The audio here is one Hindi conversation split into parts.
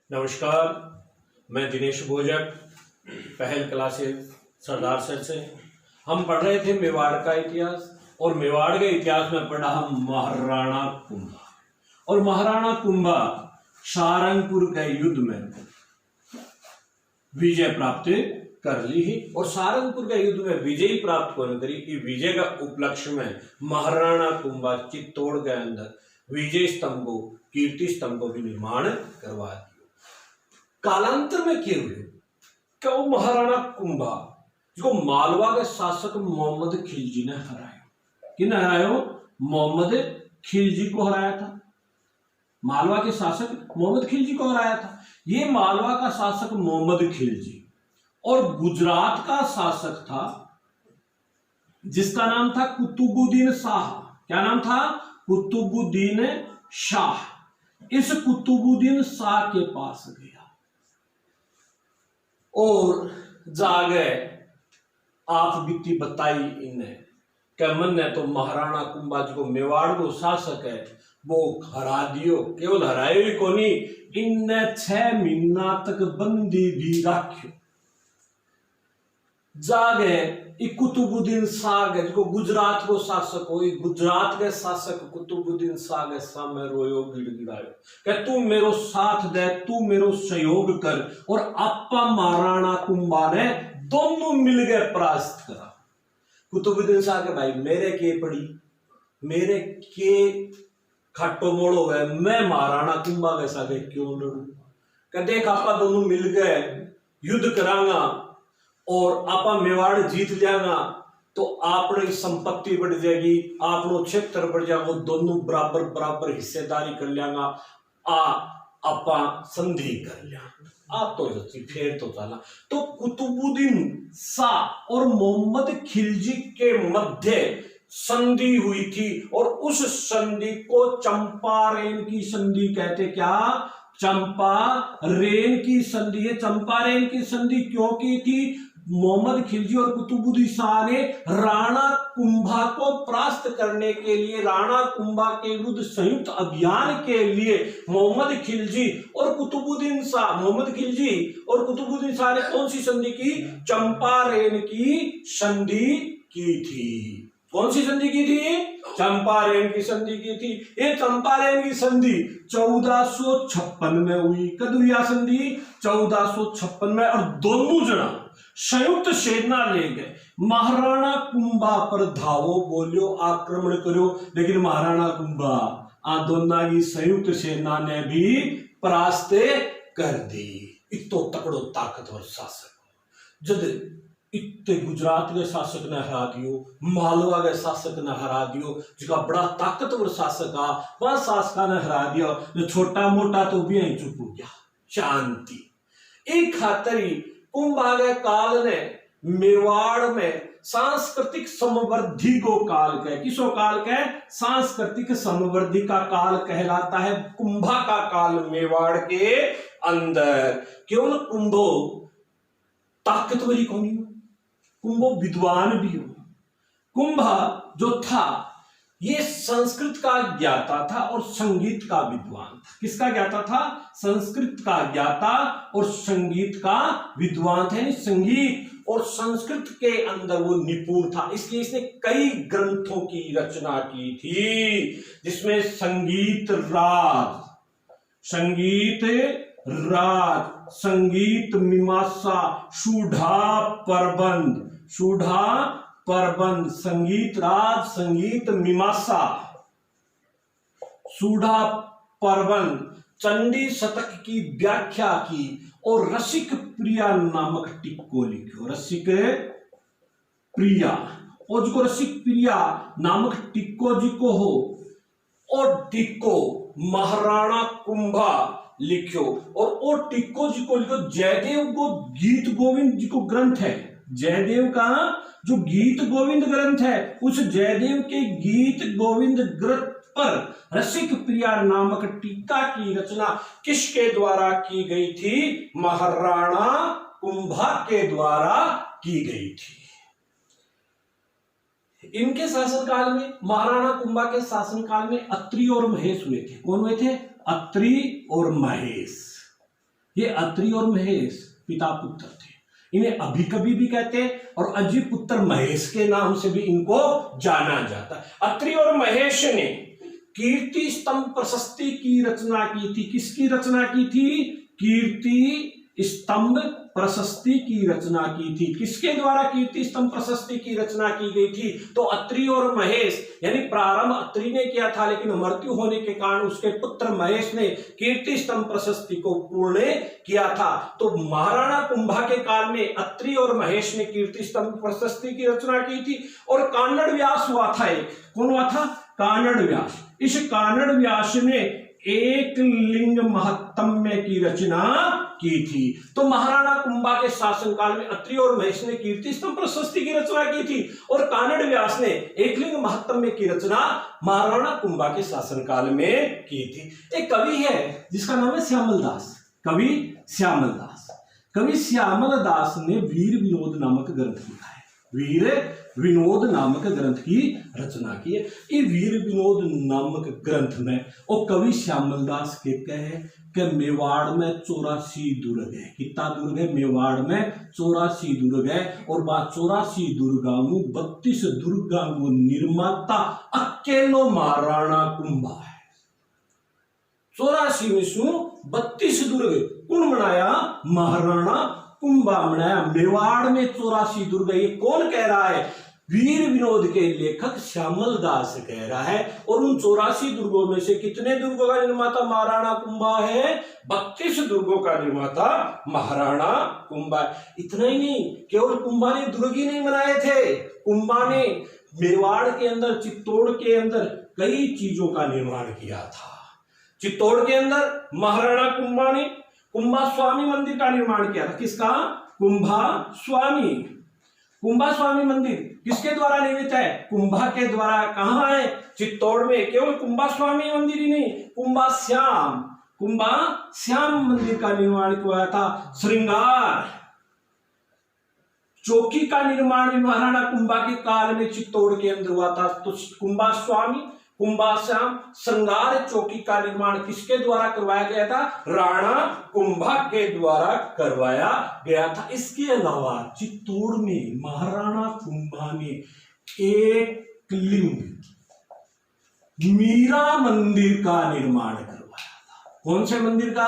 नमस्कार, मैं दिनेश भोजक, पहल क्लासेस सरदार सर से। हम पढ़ रहे थे मेवाड़ का इतिहास, और मेवाड़ के इतिहास में पढ़ा हम महाराणा कुंभा। और महाराणा कुंभा सारंगपुर के युद्ध में विजय प्राप्त कर ली है। और सारंगपुर के युद्ध में विजय प्राप्त होने करी कि विजय का उपलक्ष्य में महाराणा कुंभा चित्तौड़ के अंदर विजय स्तंभों, कीर्ति स्तंभों भी निर्माण करवा दिया। कालांतर में क्या हुए क्या वो महाराणा कुंभा जिसको मालवा के शासक मोहम्मद खिलजी ने हराया। किने हराया? मोहम्मद खिलजी को हराया था। मालवा के शासक मोहम्मद खिलजी को हराया था। ये मालवा का शासक मोहम्मद खिलजी और गुजरात का शासक था जिसका नाम था कुतुबुद्दीन शाह। क्या नाम था? कुतुबुद्दीन शाह। इस कुतुबुद्दीन शाह के पास गया और जागे आप बीती बताई इन्हें कि मन ने तो महाराणा कुंभा जी को मेवाड़ को शासक है वो हरा दियो। केवल हरायो ही कोनी, इनने 6 महीना तक बंदी भी रखियो। जागे कुतुबुद्दीन शाह के जो गुजरात को शासक हो, गुजरात के शासक कुतुबुद्दीन शाह के सामने रोयो, गिड़गिड़ायो कि तू मेरो साथ दे, तू मेरो सहयोग कर। और आपा महाराणा कुंभा ने दोनों मिल गए परास्त करा। कुतुबुद्दीन शाह के भाई मेरे के पड़ी, मेरे के खट्टो मोड़ो है, मैं महाराणा कुंभा के साथ क्यों लड़ू? कि देख आपा दोनों मिल गए युद्ध करांगा और आपा मेवाड़ जीत लियागा तो आपने संपत्ति बढ़ जाएगी, आपनो क्षेत्र बढ़ जाएगा, दोनों बराबर बराबर हिस्सेदारी कर लियागा। आपा संधि कर लिया आप तो फिर तो चला। तो कुतुबुद्दीन शाह और मोहम्मद खिलजी के मध्य संधि हुई थी और उस संधि को चंपारण की संधि कहते। क्या? चंपारण की संधि। ये चंपारण की संधि क्यों की थी? मोहम्मद खिलजी और कुतुबुद्दीन शाह ने राणा कुंभा को परास्त करने के लिए, राणा कुंभा के विरुद्ध संयुक्त अभियान के लिए मोहम्मद खिलजी और कुतुबुद्दीन शाह, मोहम्मद खिलजी और कुतुबुद्दीन शाह ने कौन सी संधि की? चंपारण की संधि की थी। कौन सी संधि की थी? चंपारण की संधि की थी। ये चंपारण की संधि 1456 में हुई। कब हुई संधि? 1456 में। और दोनों जना संयुक्त सेना ले गए, महाराणा कुंभा पर धावो, बोलियो, आक्रमण करो। लेकिन महाराणा कुंभा दोनों की संयुक्त सेना ने भी परास्त कर दी। इतो तकड़ो ताकतवर शासक जब इतने गुजरात के शासक ने हरा दियो, मालवा के शासक ने हरा दियो, जिसका बड़ा ताकतवर शासक आ वह शासक ने हरा दिया। जो छोटा मोटा तो भी यही चुप हो गया। शांति एक खातरी कुंभा के काल ने मेवाड़ में सांस्कृतिक समृद्धि को काल कह। किसो काल कह? सांस्कृतिक समृद्धि का काल कहलाता है कुंभा का काल मेवाड़ के अंदर। केवल कुंभो ताकतवरी कौन हो, कुंभो विद्वान भी हो। कुंभा जो था ये संस्कृत का ज्ञाता था और संगीत का विद्वान था। किसका ज्ञाता था? संस्कृत का ज्ञाता और संगीत का विद्वान था। संगीत और संस्कृत के अंदर वो निपुण था, इसलिए इसने कई ग्रंथों की रचना की थी जिसमें संगीत राज, संगीत मीमांसा, सुधा प्रबंध, संगीत राज, संगीत मीमांसा, सुधा प्रबंध, चंडी शतक की व्याख्या की और रसिक प्रिया नामक टिक्को लिखो। रसिक प्रिया और जिको रसिक प्रिया नामक टिक्को जी को हो और टिक्को महाराणा कुंभा लिखो। और वो टिक्को जी को लिखो। जयदेव को गीत गोविंद जी को ग्रंथ है, जयदेव का जो गीत गोविंद ग्रंथ है, उस जयदेव के गीत गोविंद ग्रंथ पर रसिक प्रिया नामक टीका की रचना किसके द्वारा की गई थी? महाराणा कुंभा के द्वारा की गई थी। इनके शासनकाल में, महाराणा कुंभा के शासनकाल में अत्रि और महेश हुए थे। कौन हुए थे? अत्रि और महेश। ये अत्रि और महेश पिता पुत्र थे। इन्हें अभिकवि भी कहते हैं और अजि पुत्र महेश के नाम से भी इनको जाना जाता है। अत्रि और महेश ने कीर्ति स्तंभ प्रशस्ति की रचना की थी। किसकी रचना की थी? कीर्ति स्तंभ प्रशस्ति की रचना की थी। किसके द्वारा कीर्ति स्तंभ प्रशस्ति की रचना की गई थी? तो अत्रि और महेश, यानी प्रारंभ अत्रि ने किया था, लेकिन मृत्यु होने के कारण उसके पुत्र महेश ने कीर्ति स्तंभ प्रशस्ति को पूर्ण किया था। तो महाराणा कुंभा के काल में अत्रि और महेश ने कीर्ति स्तंभ प्रशस्ति की रचना की थी। और कानड़ व्यास हुआ था एक, कौन हुआ था? कानड़ व्यास। इस कानड़ व्यास ने एक लिंग महत्तम्य की रचना की थी। तो महाराणा कुंभा के शासनकाल में अत्रि और महेश ने कीर्ति स्तंभ प्रशस्ति की रचना की थी और कानड़ व्यास ने एक लिंग महत्तम्य की रचना महाराणा कुंभा के शासनकाल में की थी। एक कवि है जिसका नाम है श्यामल दास। कवि श्यामल दास। कवि श्यामल दास ने वीर विनोद नामक ग्रंथ लिखा है। वीर विनोद नामक ग्रंथ की रचना की है। ये वीर विनोद नामक ग्रंथ में और कवि श्यामल दास कहते हैं कि मेवाड़ में 84 दुर्ग है। कितना दुर्ग है? मेवाड़ में 84 दुर्ग है और 84 दुर्गांगु 32 दुर्गांगु निर्माता अकेलो महाराणा कुंभा है। 84 में सु 32 दुर्ग कौन बनाया? महाराणा कुंभा बनाया। मेवाड़ में 84 दुर्ग। ये कौन कह रहा है? वीर विनोद के लेखक श्यामल दास कह रहा है। और उन 84 दुर्गों में से कितने दुर्गों का निर्माता महाराणा कुंभा है? 32 दुर्गों का निर्माता महाराणा कुंभा। इतना ही नहीं, केवल कुंभा ने दुर्ग ही नहीं बनाए थे। कुंभा ने मेवाड़ के अंदर, चित्तौड़ के अंदर कई चीजों का निर्माण किया था। चित्तौड़ के अंदर महाराणा कुंभा ने कुंभा स्वामी मंदिर का निर्माण किया था। किसका? कुंभा स्वामी। कुंभा स्वामी मंदिर किसके द्वारा निर्मित है? कुंभा के द्वारा। कहां है? चित्तौड़ में। केवल कुंभा स्वामी मंदिर ही नहीं, कुंभा श्याम मंदिर का निर्माण किया था। श्रृंगार चौकी का निर्माण महाराणा कुंभा के काल में चित्तौड़ के अंदर हुआ था। तो कुंभा स्वामी, कुंभा श्याम, श्रृंगार चौकी का निर्माण किसके द्वारा करवाया गया था? राणा कुंभा के द्वारा करवाया गया था। इसके अलावा चित्तौड़ में महाराणा कुंभा ने एक लिंग मीरा मंदिर का निर्माण करवाया था। कौन से मंदिर का?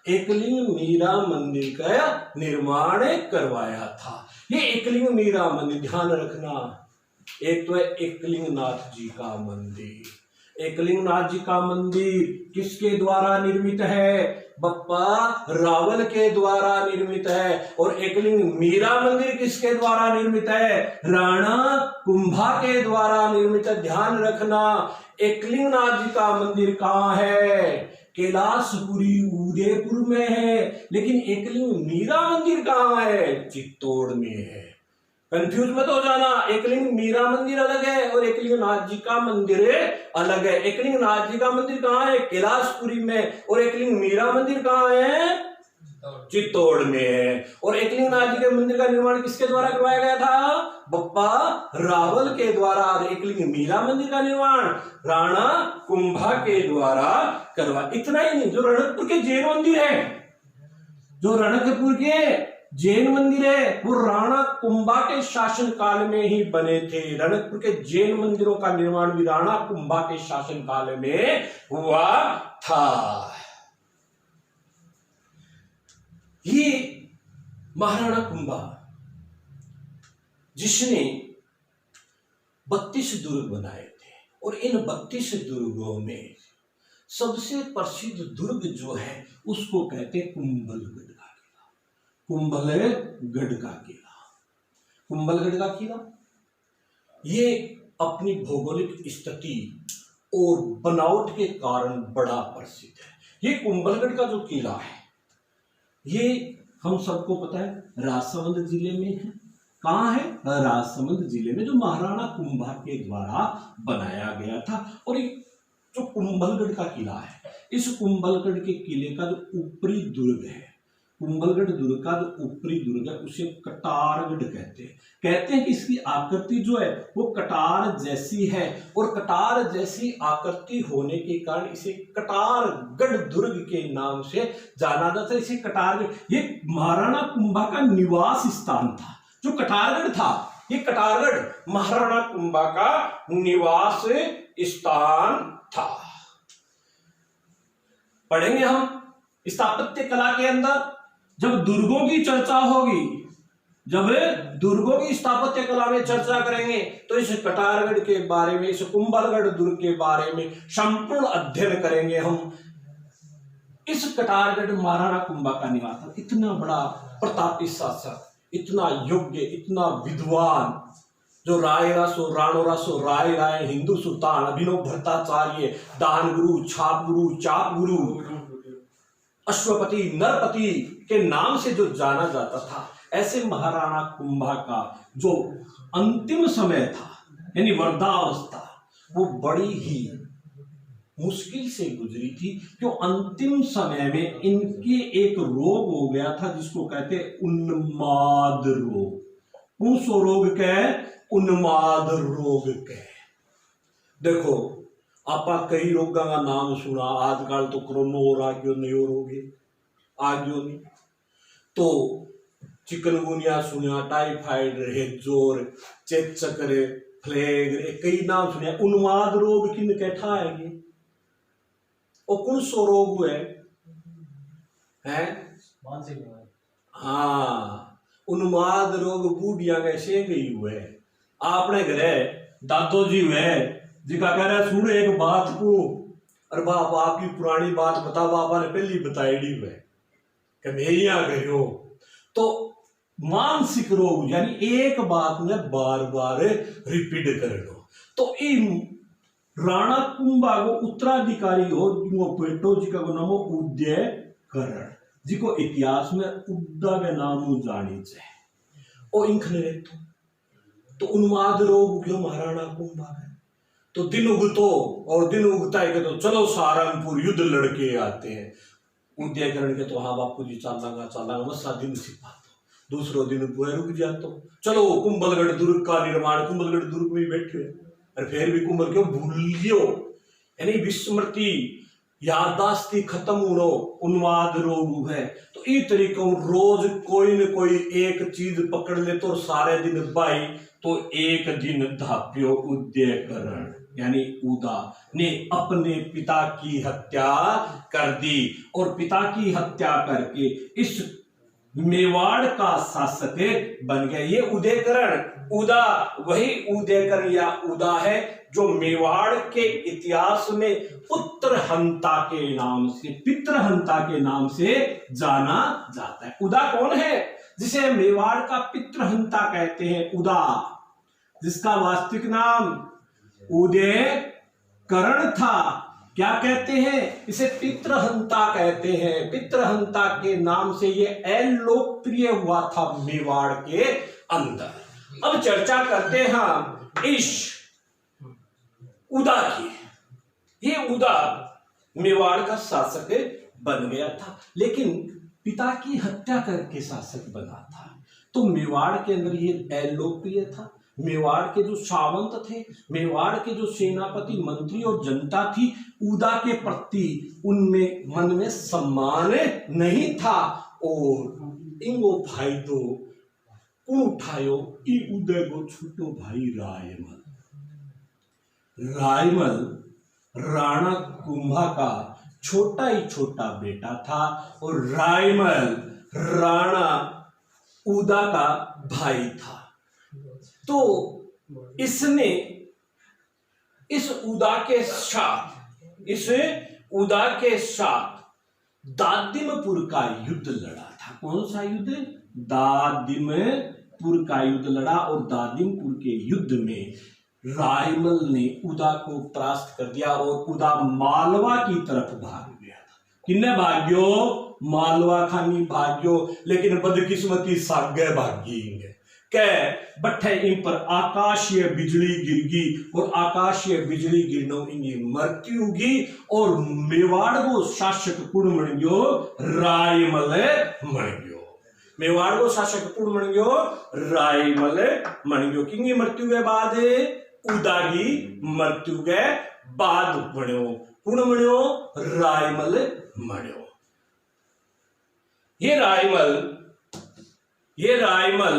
एकलिंग मीरा मंदिर का निर्माण करवाया था। ये एकलिंग मीरा मंदिर, ध्यान रखना, एक तो है एकलिंगनाथ जी का मंदिर। एकलिंगनाथ जी का मंदिर किसके द्वारा निर्मित है? बप्पा रावल के द्वारा निर्मित है। और एकलिंग मीरा मंदिर किसके द्वारा निर्मित है? राणा कुंभा के द्वारा निर्मित है। ध्यान रखना, एकलिंगनाथ जी का मंदिर कहाँ है? कैलाशपुरी उदयपुर में है। लेकिन एकलिंग मीरा मंदिर कहाँ है? चित्तौड़ में है। कंफ्यूज मत हो जाना। एकलिंग मीरा मंदिर अलग है और एकलिंग नाथ जी का मंदिर अलग है। एकलिंग नाथ जी का मंदिर कहाँ है? कैलाशपुरी में। और एकलिंग मीरा मंदिर कहाँ है? चित्तौड़ में है। और एकलिंग नाथ जी के मंदिर का निर्माण किसके द्वारा करवाया गया था? बप्पा रावल के द्वारा। और एकलिंग मीरा मंदिर का निर्माण राणा कुंभा के द्वारा करवा। इतना ही नहीं, जो रणकपुर के जैन मंदिर है, जो रणकपुर के जैन मंदिर है, वो राणा कुंभा के शासन काल में ही बने थे। रणकपुर के जैन मंदिरों का निर्माण भी राणा कुंभा के शासन काल में हुआ था। ये महाराणा कुंभा जिसने 32 दुर्ग बनाए थे और इन 32 दुर्गों में सबसे प्रसिद्ध दुर्ग जो है उसको कहते हैं कुंभलगढ़ का किला। कुंभलगढ़ का किला, कुंभलगढ़ का किला ये अपनी भौगोलिक स्थिति और बनावट के कारण बड़ा प्रसिद्ध है। ये कुंभलगढ़ का जो किला है ये हम सबको पता है राजसमंद जिले में है। कहाँ है? राजसमंद जिले में, जो महाराणा कुंभा के द्वारा बनाया गया था। और ये जो कुंभलगढ़ का किला है, इस कुंभलगढ़ के किले का जो ऊपरी दुर्ग है कुंभलगढ़ दुर्ग का जो ऊपरी दुर्ग है उसे कटारगढ़ कहते हैं। कहते हैं कि इसकी आकृति जो है वो कटार जैसी है, और कटार जैसी आकृति होने के कारण इसे कटारगढ़ दुर्ग के नाम से जाना जाता है। इसे कटारगढ़, ये महाराणा कुंभा का निवास स्थान था। जो कटारगढ़ था, ये कटारगढ़ महाराणा कुंभा का निवास स्थान था। पढ़ेंगे हम स्थापत्य कला के अंदर, जब दुर्गों की चर्चा होगी, जब दुर्गों की स्थापत्य कला में चर्चा करेंगे तो इस कटारगढ़ के बारे में, इस कुंभलगढ़ दुर्ग के बारे में संपूर्ण अध्ययन करेंगे हम। इस कटारगढ़ महाराणा कुंभा का निवास था। इतना बड़ा प्रतापी शासक, इतना योग्य, इतना विद्वान, जो राय रसो राणो रसो राय राय हिंदू सुल्तान अभिनव भट्टाचार्य, दान गुरु, छाप गुरु, चाप गुरु, अश्वपति, नरपति के नाम से जो जाना जाता था, ऐसे महाराणा कुंभा का जो अंतिम समय था, यानी वृद्धावस्था, वो बड़ी ही मुश्किल से गुजरी थी। क्यों? अंतिम समय में इनके एक रोग हो गया था जिसको कहते उन्माद रोग। कौन सो रोग के? उन्माद रोग के। देखो, आपा कई रोगों का नाम सुना, आजकल तो कोरोना हो रहा, क्यों नहीं हो रोगे आगे नहीं, तो चिकनगुनिया सुनिया, टाइफाइड, रेजोर, चेचक, फ्लेग, कई नाम सुनिया। उन्माद रोग किन कैठा है? और कौन सो रोग हुए हैं? मानसिक बीमारी। हाँ, उन्माद रोग बूढ़िया कैसे गई हुए। आपने घरे दादो जी हुए जिका कह रहे सुन एक बात को, अरे बाप आपकी पुरानी बात बता, बाबा ने पहली बताई दी हुए कि मेरिया करो। तो मानसिक रोग यानी एक बात में बार बार रिपीट कर लो। तो इन राणा कुंभा को उत्तराधिकारी हो जो बेटो जी का नाम हो उदयकरण, जिको इतिहास में उद्दा के नाम जानी चाहिए। और इंखने तो उन्माद रोग क्यों महाराणा कुंभा है। तो दिन उगतो और दिन उगता है कि तो चलो सारंगपुर युद्ध लड़के आते हैं। उदयकरण के तो हाँ बापू जी चालांगा मसा दिन सिपा तो दूसरो दिन रुक जातो, चलो कुंभलगढ़ दुर्ग का निर्माण, कुंभलगढ़ दुर्ग में बैठे और फिर भी कुंभल क्यों भूलियो, यानी विस्मृति याददाश्ती खत्म हो, उन्माद रोग है। तो इस तरीके रोज कोई न कोई एक चीज पकड़ ले तो सारे दिन बाई, तो एक दिन धाप्यो उदयकरण यानी उदा ने अपने पिता की हत्या कर दी, और पिता की हत्या करके इस मेवाड़ का शासक बन गया। ये उदयकरण, उदा वही उदयकरण या उदा है जो मेवाड़ के इतिहास में पुत्रहंता के नाम से, पितृहंता के नाम से जाना जाता है। उदा कौन है? जिसे मेवाड़ का पितृहंता कहते हैं, उदा, जिसका वास्तविक नाम उदयकरण था। क्या कहते हैं? इसे पितृहंता कहते हैं। पितृहंता के नाम से ये अलोकप्रिय हुआ था मेवाड़ के अंदर। अब चर्चा करते हैं इस उदा की। ये उदा मेवाड़ का शासक बन गया था, लेकिन पिता की हत्या करके शासक बना था। तो मेवाड़ के अंदर ये अलोकप्रिय था। मेवाड़ के जो सावंत थे, मेवाड़ के जो सेनापति, मंत्री और जनता थी, उदा के प्रति उनमें मन में सम्मान नहीं था। और इंगो भाई दो कौन उठायो ई उदय को छोटो भाई रायमल। रायमल राणा कुंभा का छोटा ही छोटा बेटा था, और रायमल राणा उदा का भाई था। तो इसने इस उदा के साथ दादिमपुर का युद्ध लड़ा था। कौन सा युद्ध? दादिमपुर का युद्ध लड़ा, और दादिमपुर के युद्ध में रायमल ने उदा को परास्त कर दिया, और उदा मालवा की तरफ भाग गया था। किन्ने भाग्यो? मालवा खानी भाग्यो, लेकिन बदकिस्मती सागे भागी। कै बठे इन पर आकाशीय बिजली गिरगी और आकाशीय बिजली गिरनो इनकी मृत्यु होगी और मेवाड़ को शासक कुण बन गयो रायमल बन गयो। मेवाड़ को शासक कुण बन गयो रायमल बन गयो। किंगी मृत्यु के बाद उदागी मृत्यु के बाद बन्यो कुण बन्यो रायमल बन्यो। ये रायमल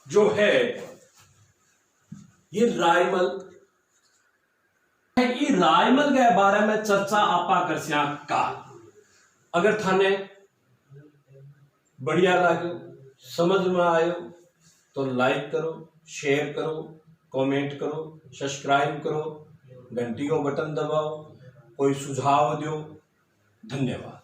जो है ये रायमल के बारे में चर्चा आपा करसिया काल। अगर थाने बढ़िया लगे समझ में आयो तो लाइक करो, शेयर करो, कमेंट करो, सब्सक्राइब करो, घंटी को बटन दबाओ, कोई सुझाव दो। धन्यवाद।